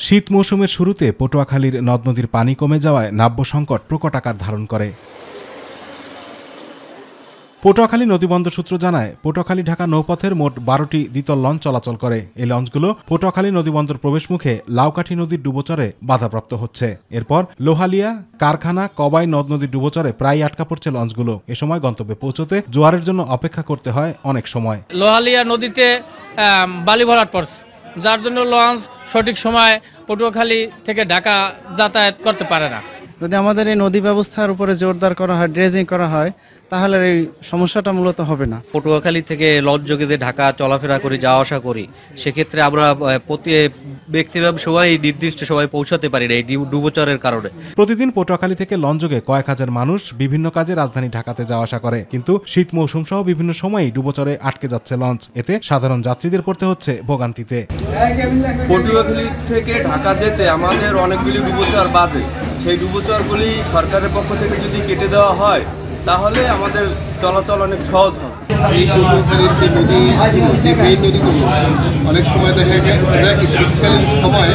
শীত মৌসুমের শুরুতে পটুয়াখালীর নদ নদীর পানি কমে যাওয়ায় নাব্য সংকট প্রকট আকার ধারণ করে। পটুয়াখালী নদীবন্দর সূত্র জানায়, পটুয়াখালী ঢাকা নৌপথের মোট 12টি দ্বিতল লঞ্চ চলাচল করে। এই লঞ্চগুলো পটুয়াখালী নদীবন্দর প্রবেশমুখে লাউকাঠি নদীর ডুবোচরে বাধাপ্রাপ্ত হচ্ছে। এরপর লোহালিয়া, কারখানা, কবাই নদ নদীর ডুবোচরে প্রায় আটকা পড়ছে লঞ্চগুলো। এ সময় গন্তব্যে পৌঁছতে জোয়ারের জন্য অপেক্ষা করতে হয় অনেক সময়। লোহালিয়া নদীতে বালি ভরাট পড়ছে, যার জন্য লঞ্চ সঠিক সময় পটুয়াখালী থেকে ঢাকা যাতায়াত করতে পারে না। যদি আমাদের এই নদী ব্যবস্থার উপরে জোরদার করা হয়, ড্রেজিং করা হয়, তাহলে এই সমস্যাটা মূলত হবে না। পটুয়াখালী থেকে লঞ্চ যোগে যে ঢাকা চলাফেরা করি, যাওয়া আসা করি, সেক্ষেত্রে আমরা ম্যাক্সিমাম সময় নির্দিষ্ট সময় পৌঁছাতে পারি না এই ডুবোচরের কারণে। প্রতিদিন পটুয়াখালী থেকে লঞ্চ যোগে কয়েক হাজার মানুষ বিভিন্ন কাজে রাজধানী ঢাকাতে যাওয়া আসা করে, কিন্তু শীত মৌসুম সহ বিভিন্ন সময়ই ডুবোচরে আটকে যাচ্ছে লঞ্চ। এতে সাধারণ যাত্রীদের পড়তে হচ্ছে ভোগান্তিতে। পটুয়াখালী থেকে ঢাকা যেতে আমাদের অনেকগুলি ডুবোচর বাজে। সেই ডুবোচরগুলি সরকারের পক্ষ থেকে যদি কেটে দেওয়া হয় তাহলে আমাদের চলাচল অনেক সহজ হবে। এই পটুয়াখালীর যে নদী, যে মেইন নদীগুলো অনেক সময় দেখা যায় শীতকালীন সময়ে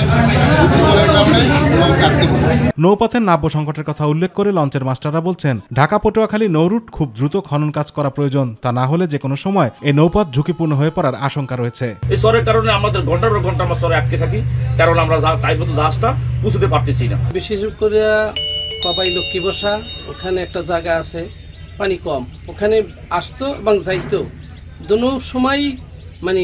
ডুবোচরের কারণে লঞ্চ আটকে পড়ে। নৌপথের নাব্য সংকটের কথা উল্লেখ করে লঞ্চের মাস্টাররা বলছেন, ঢাকা পটুয়াখালী নৌরুট খুব দ্রুত খনন কাজ করা প্রয়োজন। তা না হলে যে কোনো সময় এই নৌপথ ঝুঁকিপূর্ণ হয়ে পড়ার আশঙ্কা রয়েছে। এই চরের কারণে আমাদের ঘন্টার পর ঘন্টা আমরা চরে আটকে থাকি, কারণ আমরা চাইব তো জাহাজটা পৌঁছতে পারতেছি না। বিশেষ করে কবাই লক্ষ্মী বসা, ওখানে একটা জায়গা আছে পানি কম, ওখানে আসতো এবং যাইতো দুনো সময় মানে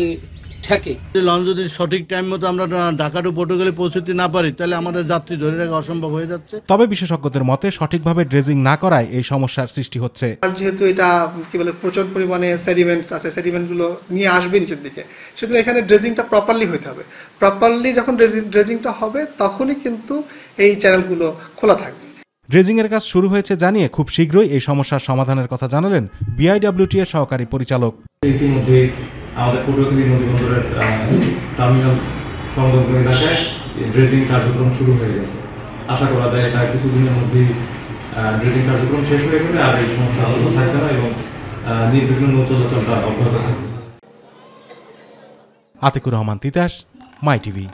ঠেকে। লঞ্চ যদি সঠিক টাইম মতো আমরা ঢাকা টু পটুয়াখালী পৌঁছতে না পারি, তাহলে আমাদের যাত্রী ধরে রাখা অসম্ভব হয়ে যাচ্ছে। তবে বিশেষজ্ঞদের মতে সঠিকভাবে ড্রেজিং না করায় এই সমস্যার সৃষ্টি হচ্ছে। যেহেতু এটা কি বলে প্রচুর পরিমাণে সেডিমেন্টস আছে, সেডিমেন্টগুলো নিয়ে আসবে নিচের দিকে, সেজন্য এখানে ড্রেজিংটা প্রপারলি হতে হবে। প্রপারলি যখন ড্রেজিংটা হবে তখনই কিন্তু এই চ্যানেলগুলো খোলা থাকবে। ড্রেজিং এর কাজ শুরু হয়েছে জানিয়ে খুব শীঘ্রই এই সমস্যার সমাধানের কথা জানালেন বিআইডব্লিউটি এর সহকারী পরিচালক। ইতিমধ্যে আমাদের পটুয়াখালী নদীবন্দরের টার্মিনাল সংলগ্ন এলাকায় ড্রেজিং কার্যক্রম শুরু হয়ে গেছে। আশা করা যায় এটা কিছুদিনের মধ্যেই ড্রেজিং কার্যক্রম শেষ হয়ে গেলে আর এই সমস্যা থাকবে না এবং নির্বিঘ্ন নৌ চলাচলটা অব্যাহত থাকবে। আতিকুর রহমান তিতাস, মাই টিভি।